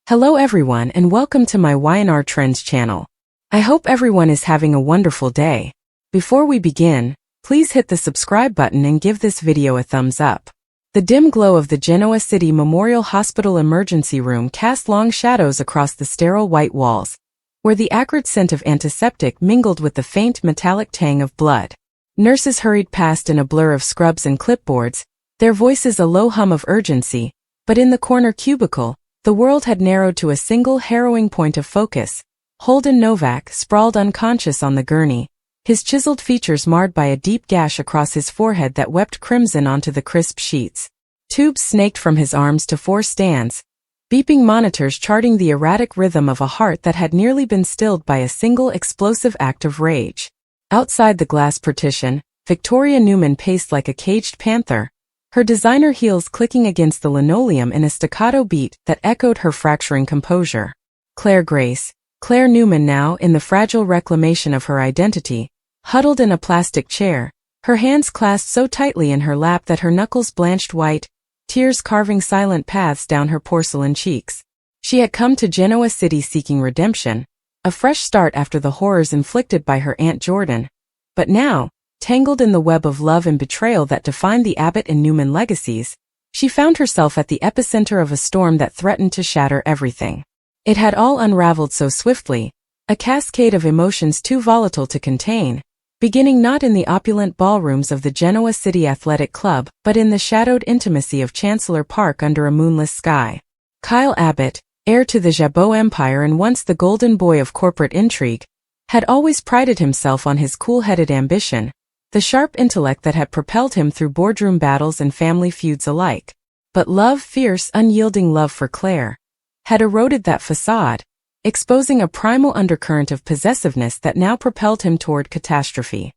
Hello everyone and welcome to my Y&R Trends channel. I hope everyone is having a wonderful day. Before we begin, please hit the subscribe button and give this video a thumbs up. The dim glow of the Genoa City Memorial Hospital emergency room cast long shadows across the sterile white walls, where the acrid scent of antiseptic mingled with the faint metallic tang of blood. Nurses hurried past in a blur of scrubs and clipboards, their voices a low hum of urgency, but in the corner cubicle, the world had narrowed to a single harrowing point of focus. Holden Novak sprawled unconscious on the gurney, his chiseled features marred by a deep gash across his forehead that wept crimson onto the crisp sheets. Tubes snaked from his arms to 4 stands, beeping monitors charting the erratic rhythm of a heart that had nearly been stilled by a single explosive act of rage. Outside the glass partition, Victoria Newman paced like a caged panther, her designer heels clicking against the linoleum in a staccato beat that echoed her fracturing composure. Claire Newman now, in the fragile reclamation of her identity, huddled in a plastic chair, her hands clasped so tightly in her lap that her knuckles blanched white, tears carving silent paths down her porcelain cheeks. She had come to Genoa City seeking redemption, a fresh start after the horrors inflicted by her Aunt Jordan. But now, tangled in the web of love and betrayal that defined the Abbott and Newman legacies, she found herself at the epicenter of a storm that threatened to shatter everything. It had all unraveled so swiftly, a cascade of emotions too volatile to contain, beginning not in the opulent ballrooms of the Genoa City Athletic Club but in the shadowed intimacy of Chancellor Park under a moonless sky. Kyle Abbott, heir to the Jabot Empire and once the golden boy of corporate intrigue, had always prided himself on his cool-headed ambition, the sharp intellect that had propelled him through boardroom battles and family feuds alike. But love, fierce, unyielding love for Claire, had eroded that facade, exposing a primal undercurrent of possessiveness that now propelled him toward catastrophe.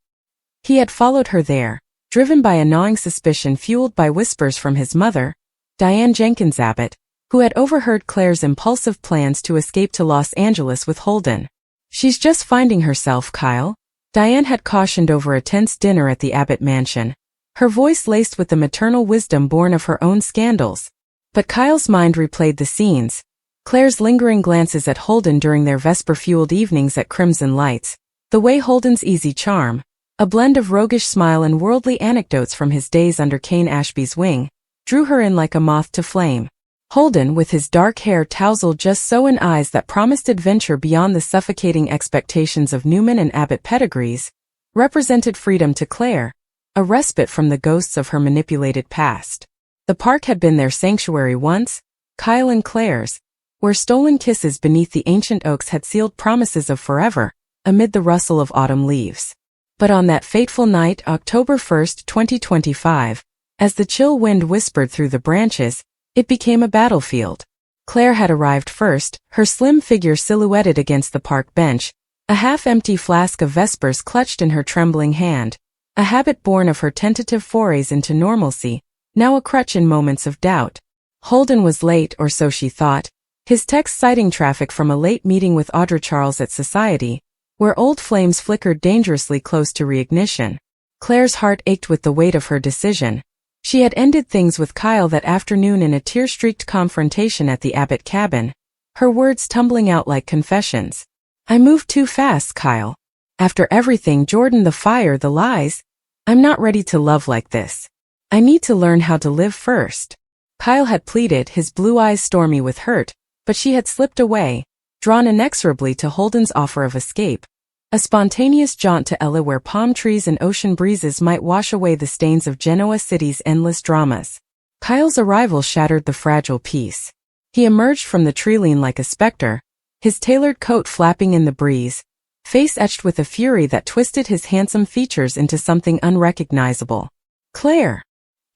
He had followed her there, driven by a gnawing suspicion fueled by whispers from his mother, Diane Jenkins Abbott, who had overheard Claire's impulsive plans to escape to Los Angeles with Holden. "She's just finding herself, Kyle," Diane had cautioned over a tense dinner at the Abbott mansion, her voice laced with the maternal wisdom born of her own scandals. But Kyle's mind replayed the scenes, Claire's lingering glances at Holden during their Vesper-fueled evenings at Crimson Lights, the way Holden's easy charm, a blend of roguish smile and worldly anecdotes from his days under Kane Ashby's wing, drew her in like a moth to flame. Holden, with his dark hair tousled just so and eyes that promised adventure beyond the suffocating expectations of Newman and Abbott pedigrees, represented freedom to Claire, a respite from the ghosts of her manipulated past. The park had been their sanctuary once, Kyle and Claire's, where stolen kisses beneath the ancient oaks had sealed promises of forever, amid the rustle of autumn leaves. But on that fateful night, October 1st, 2025, as the chill wind whispered through the branches, it became a battlefield. Claire had arrived first, her slim figure silhouetted against the park bench, a half-empty flask of Vespers clutched in her trembling hand, a habit born of her tentative forays into normalcy, now a crutch in moments of doubt. Holden was late, or so she thought, his text citing traffic from a late meeting with Audra Charles at Society, where old flames flickered dangerously close to reignition. Claire's heart ached with the weight of her decision. She had ended things with Kyle that afternoon in a tear-streaked confrontation at the Abbott cabin, her words tumbling out like confessions. "I moved too fast, Kyle. After everything, Jordan, the fire, the lies, I'm not ready to love like this. I need to learn how to live first." Kyle had pleaded, his blue eyes stormy with hurt, but she had slipped away, drawn inexorably to Holden's offer of escape, a spontaneous jaunt to Ella where palm trees and ocean breezes might wash away the stains of Genoa City's endless dramas. Kyle's arrival shattered the fragile peace. He emerged from the treeline like a specter, his tailored coat flapping in the breeze, face etched with a fury that twisted his handsome features into something unrecognizable. "Claire!"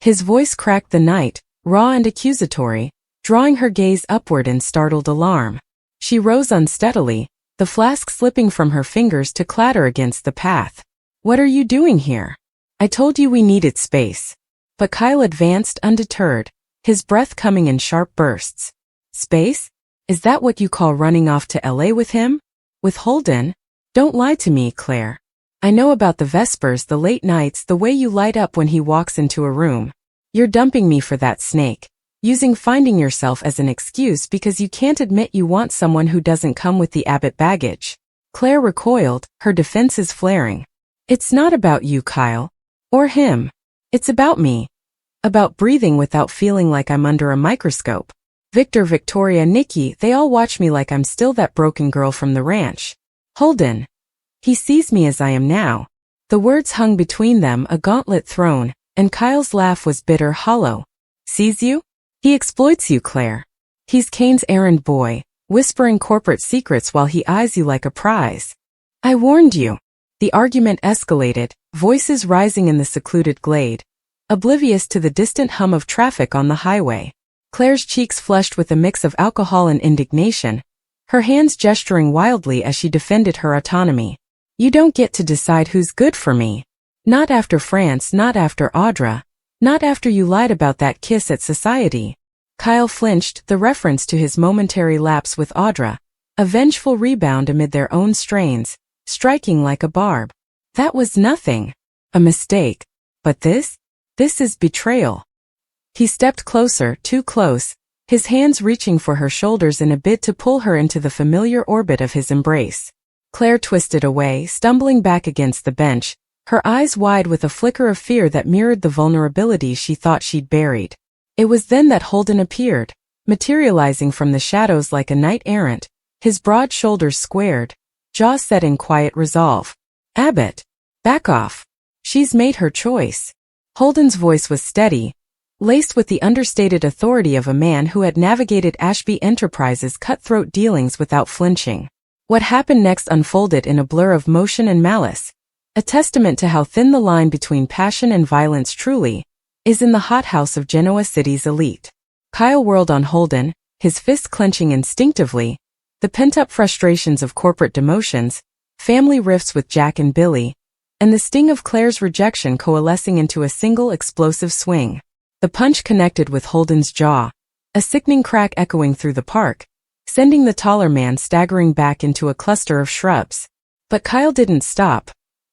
His voice cracked the night, raw and accusatory, drawing her gaze upward in startled alarm. She rose unsteadily, the flask slipping from her fingers to clatter against the path. "What are you doing here? I told you we needed space." But Kyle advanced undeterred, his breath coming in sharp bursts. "Space? Is that what you call running off to LA with him? With Holden? Don't lie to me, Claire. I know about the Vespers, the late nights, the way you light up when he walks into a room. You're dumping me for that snake." using finding yourself as an excuse because you can't admit you want someone who doesn't come with the Abbott baggage. Claire recoiled, her defenses flaring. It's not about you, Kyle. Or him. It's about me. About breathing without feeling like I'm under a microscope. Victor, Victoria, Nikki, they all watch me like I'm still that broken girl from the ranch. Holden. He sees me as I am now. The words hung between them, a gauntlet thrown, and Kyle's laugh was bitter, hollow. Sees you? He exploits you, Claire. He's Kane's errand boy, whispering corporate secrets while he eyes you like a prize. I warned you. The argument escalated, voices rising in the secluded glade, oblivious to the distant hum of traffic on the highway. Claire's cheeks flushed with a mix of alcohol and indignation, her hands gesturing wildly as she defended her autonomy. You don't get to decide who's good for me. Not after France, not after Audra, not after you lied about that kiss at society. Kyle flinched, the reference to his momentary lapse with Audra, a vengeful rebound amid their own strains, striking like a barb. That was nothing. A mistake. But this is betrayal. He stepped closer, too close, his hands reaching for her shoulders in a bid to pull her into the familiar orbit of his embrace. Claire twisted away, stumbling back against the bench, her eyes wide with a flicker of fear that mirrored the vulnerability she thought she'd buried. It was then that Holden appeared, materializing from the shadows like a knight-errant, his broad shoulders squared, jaw set in quiet resolve. Abbott. Back off. She's made her choice. Holden's voice was steady, laced with the understated authority of a man who had navigated Ashby Enterprises' cutthroat dealings without flinching. What happened next unfolded in a blur of motion and malice, a testament to how thin the line between passion and violence truly is in the hothouse of Genoa City's elite. Kyle whirled on Holden, his fists clenching instinctively, the pent-up frustrations of corporate demotions, family rifts with Jack and Billy, and the sting of Claire's rejection coalescing into a single explosive swing. The punch connected with Holden's jaw, a sickening crack echoing through the park, sending the taller man staggering back into a cluster of shrubs. But Kyle didn't stop.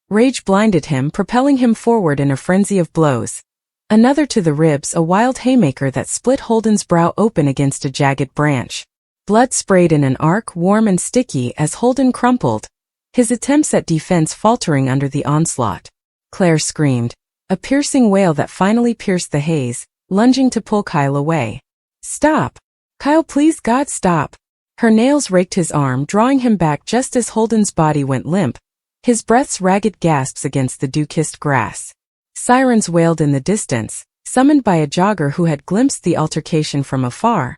Rage blinded him, propelling him forward in a frenzy of blows. Another to the ribs, a wild haymaker that split Holden's brow open against a jagged branch. Blood sprayed in an arc, warm and sticky, as Holden crumpled, his attempts at defense faltering under the onslaught. Claire screamed, a piercing wail that finally pierced the haze, lunging to pull Kyle away. Stop! Kyle, please God, stop! Her nails raked his arm, drawing him back just as Holden's body went limp, his breath's ragged gasps against the dew-kissed grass. Sirens wailed in the distance, summoned by a jogger who had glimpsed the altercation from afar.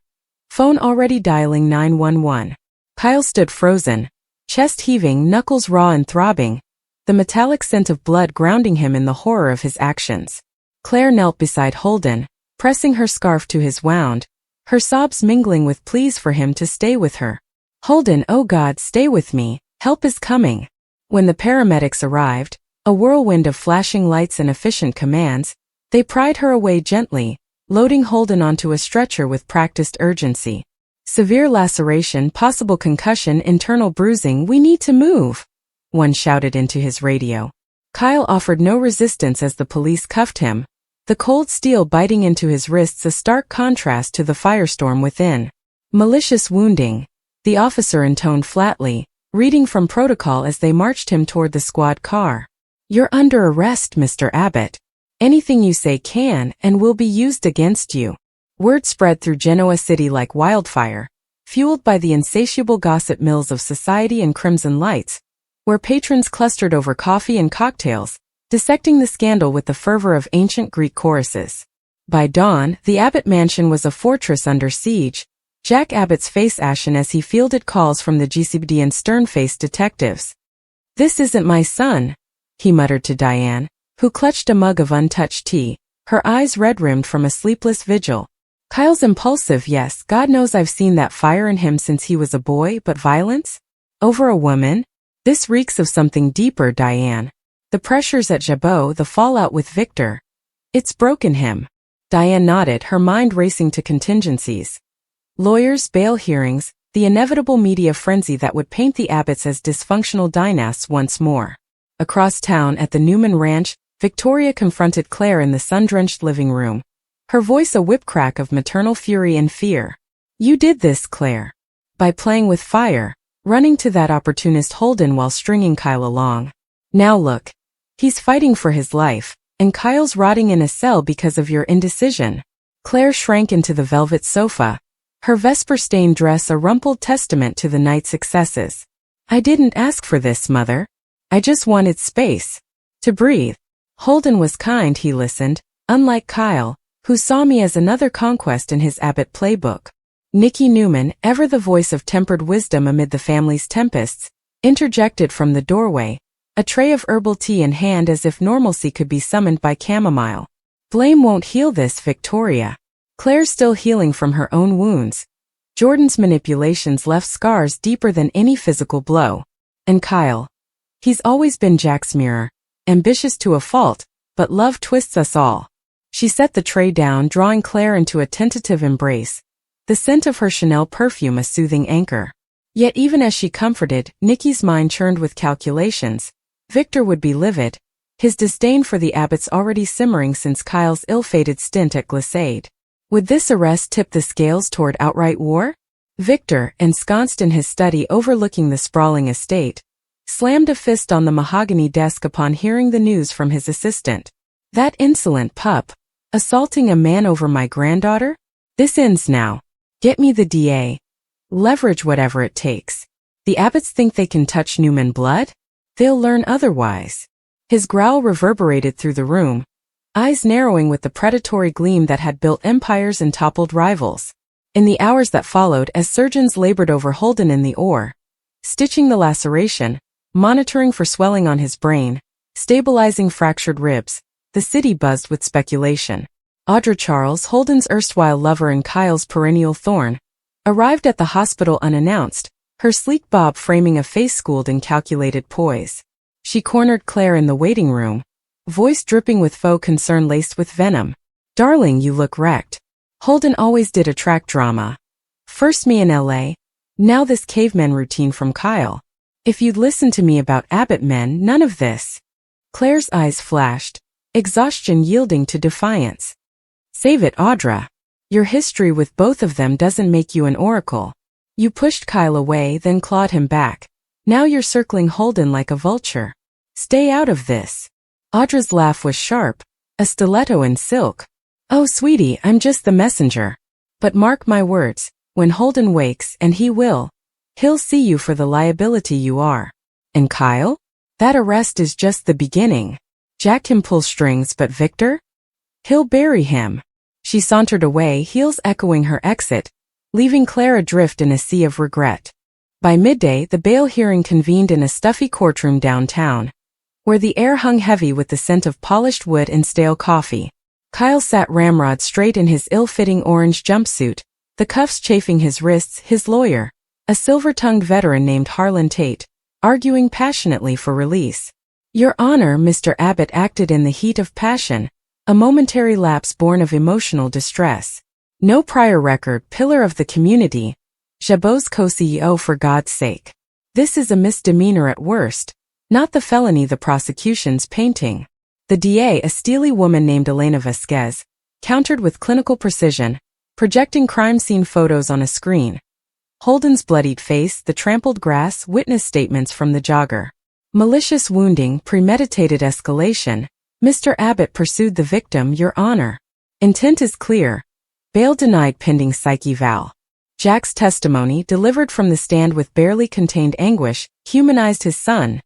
Phone already dialing 911. Kyle stood frozen, chest heaving, knuckles raw and throbbing, the metallic scent of blood grounding him in the horror of his actions. Claire knelt beside Holden, pressing her scarf to his wound, her sobs mingling with pleas for him to stay with her. Holden, oh God, stay with me, help is coming. When the paramedics arrived, a whirlwind of flashing lights and efficient commands, they pried her away gently, loading Holden onto a stretcher with practiced urgency. Severe laceration, possible concussion, internal bruising, we need to move, one shouted into his radio. Kyle offered no resistance as the police cuffed him, the cold steel biting into his wrists a stark contrast to the firestorm within. Malicious wounding, the officer intoned flatly, reading from protocol as they marched him toward the squad car. You're under arrest, Mr. Abbott. Anything you say can and will be used against you. Word spread through Genoa City like wildfire, fueled by the insatiable gossip mills of society and crimson lights, where patrons clustered over coffee and cocktails, dissecting the scandal with the fervor of ancient Greek choruses. By dawn, the Abbott mansion was a fortress under siege, Jack Abbott's face ashen as he fielded calls from the GCPD and stern-faced detectives. This isn't my son, he muttered to Diane, who clutched a mug of untouched tea, her eyes red-rimmed from a sleepless vigil. Kyle's impulsive, yes, God knows I've seen that fire in him since he was a boy, but violence? Over a woman? This reeks of something deeper, Diane. The pressures at Jabot, the fallout with Victor. It's broken him. Diane nodded, her mind racing to contingencies. Lawyers, bail hearings, the inevitable media frenzy that would paint the Abbotts as dysfunctional dynasts once more. Across town at the Newman Ranch, Victoria confronted Claire in the sun-drenched living room, her voice a whip-crack of maternal fury and fear. You did this, Claire. By playing with fire, running to that opportunist Holden while stringing Kyle along. Now look. He's fighting for his life, and Kyle's rotting in a cell because of your indecision. Claire shrank into the velvet sofa, her vesper-stained dress a rumpled testament to the night's excesses. I didn't ask for this, Mother. I just wanted space. To breathe. Holden was kind, he listened, unlike Kyle, who saw me as another conquest in his Abbott playbook. Nicky Newman, ever the voice of tempered wisdom amid the family's tempests, interjected from the doorway, a tray of herbal tea in hand as if normalcy could be summoned by chamomile. Blame won't heal this, Victoria. Claire's still healing from her own wounds. Jordan's manipulations left scars deeper than any physical blow. And Kyle. He's always been Jack's mirror, ambitious to a fault, but love twists us all. She set the tray down, drawing Claire into a tentative embrace, the scent of her Chanel perfume a soothing anchor. Yet even as she comforted, Nicky's mind churned with calculations. Victor would be livid, his disdain for the Abbotts already simmering since Kyle's ill-fated stint at Glissade. Would this arrest tip the scales toward outright war? Victor, ensconced in his study overlooking the sprawling estate, slammed a fist on the mahogany desk upon hearing the news from his assistant. That insolent pup, assaulting a man over my granddaughter? This ends now. Get me the DA. Leverage whatever it takes. The Abbotts think they can touch Newman blood? They'll learn otherwise. His growl reverberated through the room, eyes narrowing with the predatory gleam that had built empires and toppled rivals. In the hours that followed, as surgeons labored over Holden in the OR, stitching the laceration, monitoring for swelling on his brain, stabilizing fractured ribs, the city buzzed with speculation. Audra Charles, Holden's erstwhile lover and Kyle's perennial thorn, arrived at the hospital unannounced, her sleek bob framing a face schooled in calculated poise. She cornered Claire in the waiting room, voice dripping with faux concern laced with venom. Darling, you look wrecked. Holden always did attract drama. First me in LA, now this caveman routine from Kyle. If you'd listened to me about Abbott men, none of this. Claire's eyes flashed, exhaustion yielding to defiance. Save it, Audra. Your history with both of them doesn't make you an oracle. You pushed Kyle away, then clawed him back. Now you're circling Holden like a vulture. Stay out of this. Audra's laugh was sharp, a stiletto in silk. Oh, sweetie, I'm just the messenger. But mark my words, when Holden wakes, and he will, he'll see you for the liability you are. And Kyle? That arrest is just the beginning. Jack can pull strings, but Victor? He'll bury him. She sauntered away, heels echoing her exit, leaving Claire adrift in a sea of regret. By midday, the bail hearing convened in a stuffy courtroom downtown, where the air hung heavy with the scent of polished wood and stale coffee. Kyle sat ramrod straight in his ill-fitting orange jumpsuit, the cuffs chafing his wrists, his lawyer, a silver-tongued veteran named Harlan Tate, arguing passionately for release. Your Honor, Mr. Abbott acted in the heat of passion, a momentary lapse born of emotional distress. No prior record, pillar of the community, Jabot's co-CEO for God's sake. This is a misdemeanor at worst, not the felony the prosecution's painting. The DA, a steely woman named Elena Vasquez, countered with clinical precision, projecting crime scene photos on a screen. Holden's bloodied face, the trampled grass, witness statements from the jogger. Malicious wounding, premeditated escalation. Mr. Abbott pursued the victim, Your Honor. Intent is clear. Bail denied pending psych eval. Jack's testimony, delivered from the stand with barely contained anguish, humanized his son.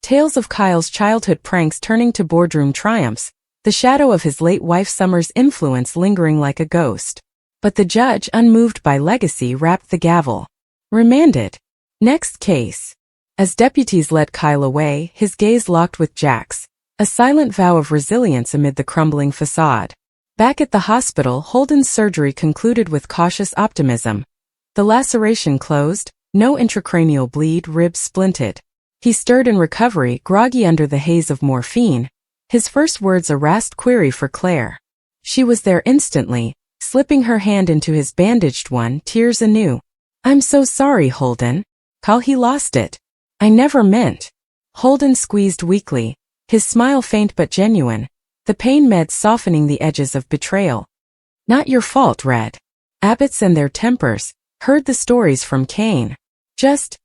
Tales of Kyle's childhood pranks turning to boardroom triumphs, the shadow of his late wife Summer's influence lingering like a ghost. But the judge, unmoved by legacy, rapped the gavel. Remanded. Next case. As deputies led Kyle away, his gaze locked with Jack's, a silent vow of resilience amid the crumbling facade. Back at the hospital, Holden's surgery concluded with cautious optimism. The laceration closed, no intracranial bleed, ribs splinted. He stirred in recovery, groggy under the haze of morphine, his first words a rasped query for Claire. She was there instantly, slipping her hand into his bandaged one, tears anew. I'm so sorry, Holden. How he lost it. I never meant. Holden squeezed weakly, his smile faint but genuine, the pain meds softening the edges of betrayal. Not your fault, Red. Abbots and their tempers. Heard the stories from Kane. Just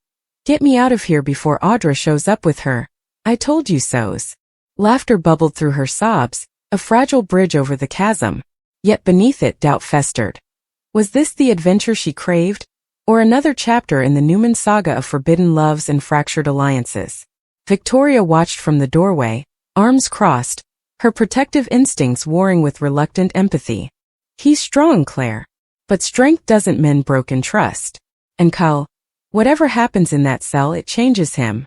get me out of here before Audra shows up with her. I told you so's. Laughter bubbled through her sobs, a fragile bridge over the chasm. Yet beneath it doubt festered. Was this the adventure she craved? Or another chapter in the Newman saga of forbidden loves and fractured alliances? Victoria watched from the doorway, arms crossed, her protective instincts warring with reluctant empathy. He's strong, Claire. But strength doesn't mend broken trust. And Kyle, whatever happens in that cell, it changes him.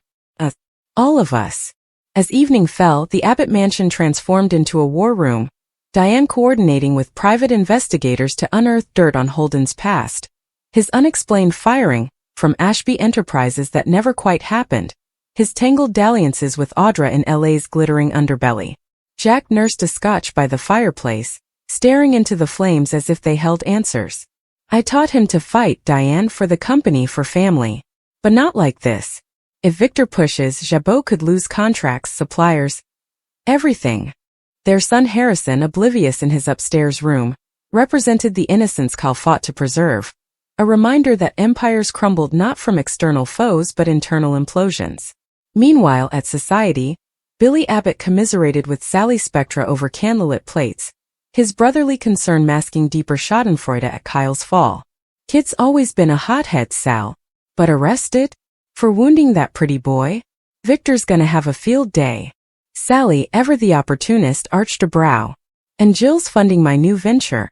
All of us. As evening fell, the Abbott mansion transformed into a war room, Diane coordinating with private investigators to unearth dirt on Holden's past. His unexplained firing, from Ashby Enterprises that never quite happened, his tangled dalliances with Audra in LA's glittering underbelly. Jack nursed a scotch by the fireplace, staring into the flames as if they held answers. I taught him to fight, Diane, for the company, for family. But not like this. If Victor pushes, Jabot could lose contracts, suppliers, everything. Their son Harrison, oblivious in his upstairs room, represented the innocence Kyle fought to preserve. A reminder that empires crumbled not from external foes but internal implosions. Meanwhile, at Society, Billy Abbott commiserated with Sally Spectra over candlelit plates, his brotherly concern masking deeper schadenfreude at Kyle's fall. Kid's always been a hothead, Sal. But arrested? For wounding that pretty boy? Victor's gonna have a field day. Sally, ever the opportunist, arched a brow. And Jill's funding my new venture.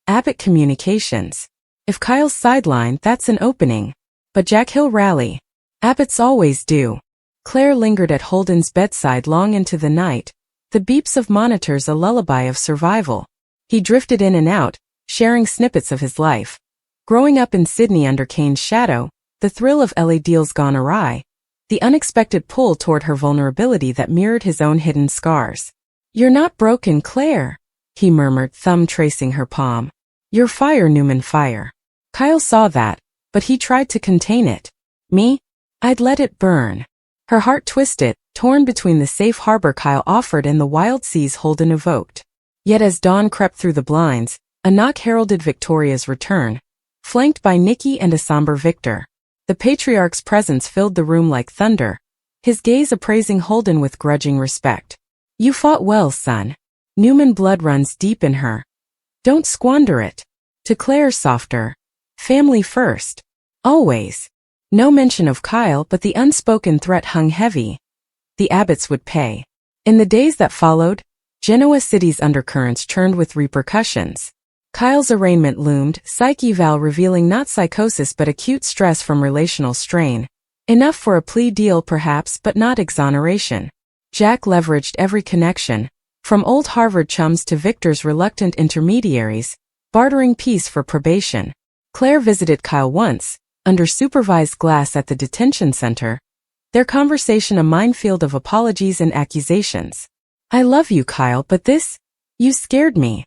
Abbott Communications. If Kyle's sidelined, that's an opening. But Jack he'll rally. Abbott's always do. Claire lingered at Holden's bedside long into the night, the beeps of monitors a lullaby of survival. He drifted in and out, sharing snippets of his life. Growing up in Sydney under Kane's shadow, the thrill of LA deals gone awry, the unexpected pull toward her vulnerability that mirrored his own hidden scars. You're not broken, Claire, he murmured, thumb tracing her palm. You're fire, Newman, fire. Kyle saw that, but he tried to contain it. Me? I'd let it burn. Her heart twisted, torn between the safe harbor Kyle offered and the wild seas Holden evoked. Yet as dawn crept through the blinds, a knock heralded Victoria's return, flanked by Nikki and a somber Victor. The patriarch's presence filled the room like thunder, his gaze appraising Holden with grudging respect. You fought well, son. Newman blood runs deep in her. Don't squander it. To Claire, softer. Family first. Always. No mention of Kyle, but the unspoken threat hung heavy. The Abbotts would pay. In the days that followed, Genoa City's undercurrents churned with repercussions. Kyle's arraignment loomed, psyche eval revealing not psychosis but acute stress from relational strain. Enough for a plea deal perhaps, but not exoneration. Jack leveraged every connection, from old Harvard chums to Victor's reluctant intermediaries, bartering peace for probation. Claire visited Kyle once, under supervised glass at the detention center, their conversation a minefield of apologies and accusations. I love you, Kyle, but this, you scared me.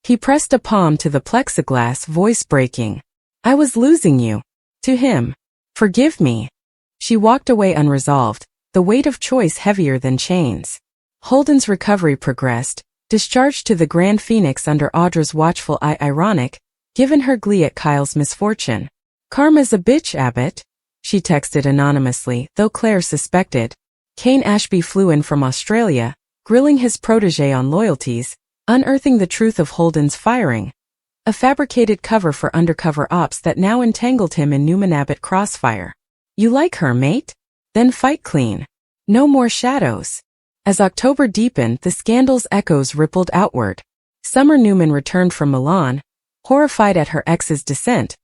He pressed a palm to the plexiglass, voice breaking. I was losing you. To him. Forgive me. She walked away unresolved, the weight of choice heavier than chains. Holden's recovery progressed, discharged to the Grand Phoenix under Audra's watchful eye, ironic, given her glee at Kyle's misfortune. Karma's a bitch, Abbott, she texted anonymously, though Claire suspected. Kane Ashby flew in from Australia, grilling his protégé on loyalties, unearthing the truth of Holden's firing. A fabricated cover for undercover ops that now entangled him in Newman Abbott crossfire. You like her, mate? Then fight clean. No more shadows. As October deepened, the scandal's echoes rippled outward. Summer Newman returned from Milan, horrified at her ex's dissent,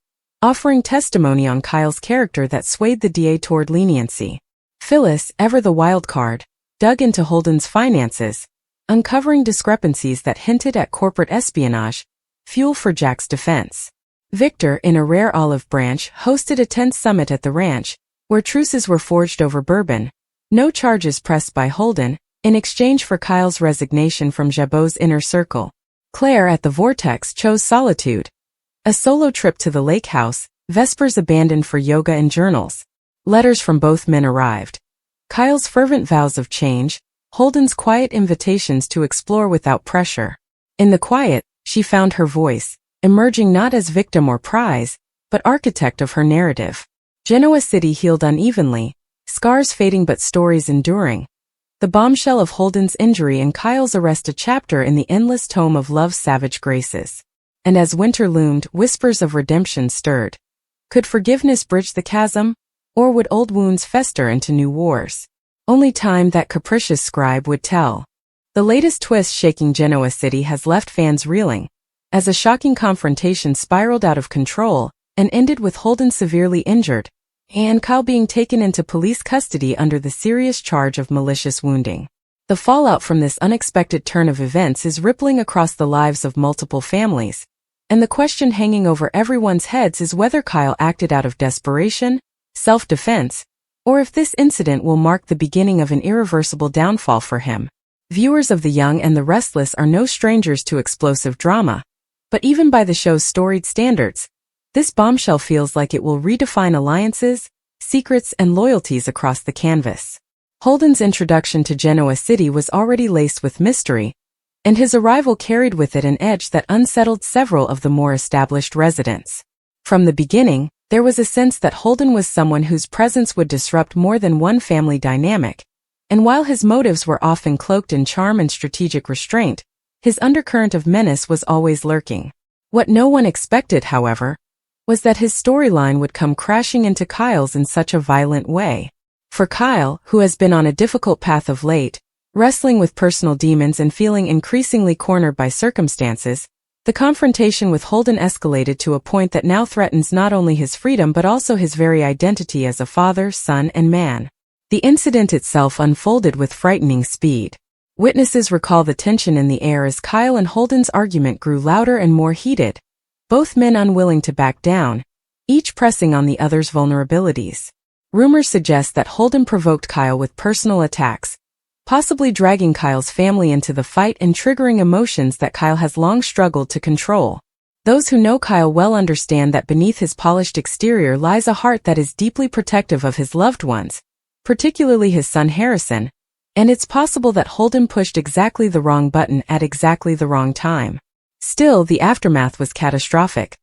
offering testimony on Kyle's character that swayed the DA toward leniency. Phyllis, ever the wild card, dug into Holden's finances, uncovering discrepancies that hinted at corporate espionage, fuel for Jack's defense. Victor, in a rare olive branch, hosted a tense summit at the ranch, where truces were forged over bourbon, no charges pressed by Holden, in exchange for Kyle's resignation from Jabot's inner circle. Claire at the Vortex chose solitude. A solo trip to the lake house, vespers abandoned for yoga and journals. Letters from both men arrived. Kyle's fervent vows of change, Holden's quiet invitations to explore without pressure. In the quiet, she found her voice, emerging not as victim or prize, but architect of her narrative. Genoa City healed unevenly, scars fading but stories enduring. The bombshell of Holden's injury and Kyle's arrest, a chapter in the endless tome of love's savage graces. And as winter loomed, whispers of redemption stirred. Could forgiveness bridge the chasm? Or would old wounds fester into new wars? Only time, that capricious scribe, would tell. The latest twist shaking Genoa City has left fans reeling, as a shocking confrontation spiraled out of control and ended with Holden severely injured, and Kyle being taken into police custody under the serious charge of malicious wounding. The fallout from this unexpected turn of events is rippling across the lives of multiple families, and the question hanging over everyone's heads is whether Kyle acted out of desperation, self-defense, or if this incident will mark the beginning of an irreversible downfall for him. Viewers of The Young and the Restless are no strangers to explosive drama, but even by the show's storied standards, this bombshell feels like it will redefine alliances, secrets, and loyalties across the canvas. Holden's introduction to Genoa City was already laced with mystery, and his arrival carried with it an edge that unsettled several of the more established residents. From the beginning, there was a sense that Holden was someone whose presence would disrupt more than one family dynamic, and while his motives were often cloaked in charm and strategic restraint, his undercurrent of menace was always lurking. What no one expected, however, was that his storyline would come crashing into Kyle's in such a violent way. For Kyle, who has been on a difficult path of late, wrestling with personal demons and feeling increasingly cornered by circumstances, the confrontation with Holden escalated to a point that now threatens not only his freedom but also his very identity as a father, son, and man. The incident itself unfolded with frightening speed. Witnesses recall the tension in the air as Kyle and Holden's argument grew louder and more heated, both men unwilling to back down, each pressing on the other's vulnerabilities. Rumors suggest that Holden provoked Kyle with personal attacks, possibly dragging Kyle's family into the fight and triggering emotions that Kyle has long struggled to control. Those who know Kyle well understand that beneath his polished exterior lies a heart that is deeply protective of his loved ones, particularly his son Harrison, and it's possible that Holden pushed exactly the wrong button at exactly the wrong time. Still, the aftermath was catastrophic.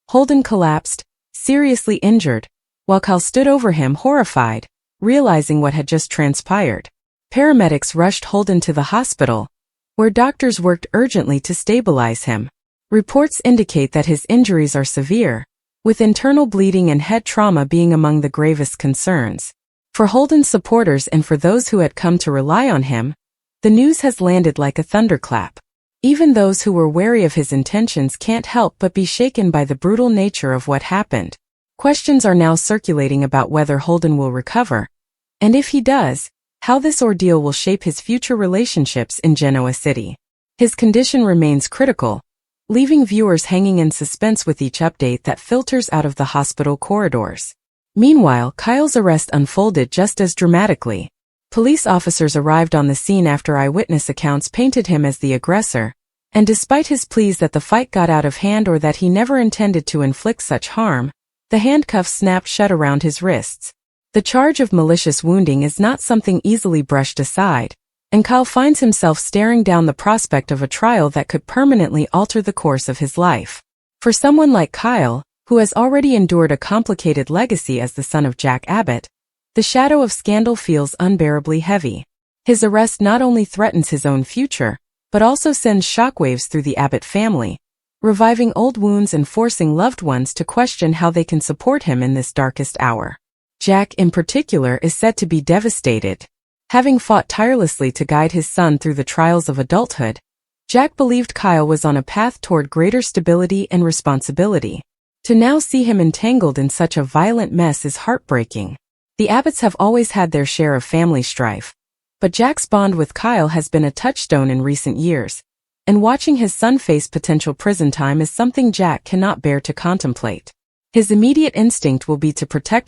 Holden collapsed, seriously injured, while Kyle stood over him horrified, realizing what had just transpired. Paramedics rushed Holden to the hospital, where doctors worked urgently to stabilize him. Reports indicate that his injuries are severe, with internal bleeding and head trauma being among the gravest concerns. For Holden's supporters and for those who had come to rely on him, the news has landed like a thunderclap. Even those who were wary of his intentions can't help but be shaken by the brutal nature of what happened. Questions are now circulating about whether Holden will recover, and if he does, how this ordeal will shape his future relationships in Genoa City. His condition remains critical, leaving viewers hanging in suspense with each update that filters out of the hospital corridors. Meanwhile, Kyle's arrest unfolded just as dramatically. Police officers arrived on the scene after eyewitness accounts painted him as the aggressor, and despite his pleas that the fight got out of hand or that he never intended to inflict such harm, the handcuffs snapped shut around his wrists. The charge of malicious wounding is not something easily brushed aside, and Kyle finds himself staring down the prospect of a trial that could permanently alter the course of his life. For someone like Kyle, who has already endured a complicated legacy as the son of Jack Abbott, the shadow of scandal feels unbearably heavy. His arrest not only threatens his own future, but also sends shockwaves through the Abbott family, reviving old wounds and forcing loved ones to question how they can support him in this darkest hour. Jack, in particular, is said to be devastated. Having fought tirelessly to guide his son through the trials of adulthood, Jack believed Kyle was on a path toward greater stability and responsibility. To now see him entangled in such a violent mess is heartbreaking. The Abbotts have always had their share of family strife, but Jack's bond with Kyle has been a touchstone in recent years, and watching his son face potential prison time is something Jack cannot bear to contemplate. His immediate instinct will be to protect